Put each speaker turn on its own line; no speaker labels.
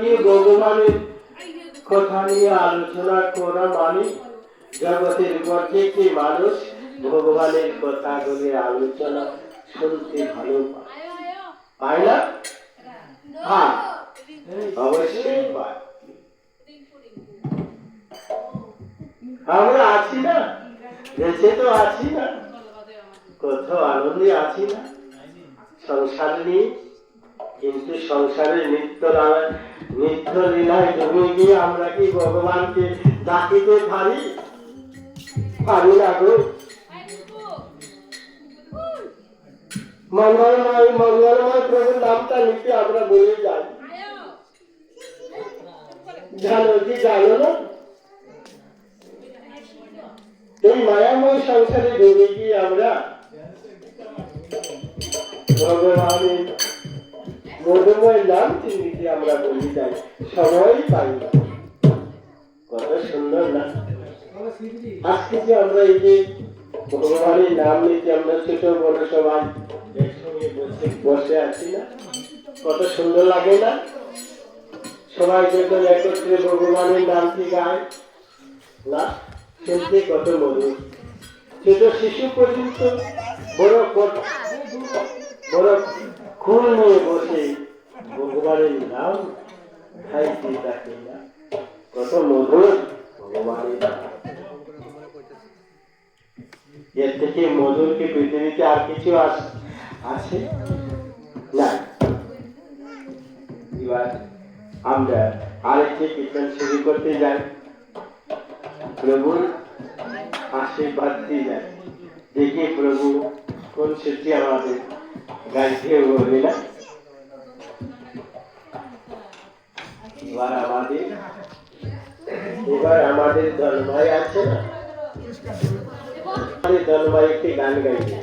এই ভগবানের কথা নিয়ে আলোচনা করা মানে জগতের প্রত্যেকটি মানুষ ভগবানের কথাগুলি আলোচনা শুনতে ভালো পায় না? হ্যাঁ, অবশ্যই পায়। আমরা আছি না, দেশে তো আছি না, কত আনন্দে আছি না সংসার নিয়ে, কিন্তু সংসারের নিত্য লীলায় ডুবে গিয়ে আমরা কি ভগবানকে ডাকিতে পারি? পারি না গো। মঙ্গলময় মঙ্গলময় প্রভুর নামটা নিতে আমরা বলে যাই, জানো কি জানো না? এই মায়াময় সংসারে ডুবে গিয়ে আমরা ভগবানের মধুময় নাম চিনতে আমরা বলি যাই, সময় পাই না। কত সুন্দর না? আজকে যে আমরা এই যে ভগবানের নাম নিতে আমরা ছোট বড় সবাই একসঙ্গে বসে আছি না, কত সুন্দর লাগে না? সবাই যখন একত্রে ভগবানের নামটি গায় না, শুনতে কত মধুর। ছোট শিশু পর্যন্ত বড় খুন নিয়ে বসে ভগবানের নাম খাইতে থাকে না, কত মধুর ভগবানের নাম। এর থেকে মধুর কি পৃথিবীতে আর কিছু আছে না? এবার আমরা আরেকটি কীর্তন শুরু করতে যাই, প্রভুর আশীর্বাদ দিয়ে যাই, দেখি প্রভু কোন সৃষ্টি আমাদের গাইতে বলবে না। এবার আমাদের দলভাই আছে না, আমাদের দলভাই একটি গান গাইবে।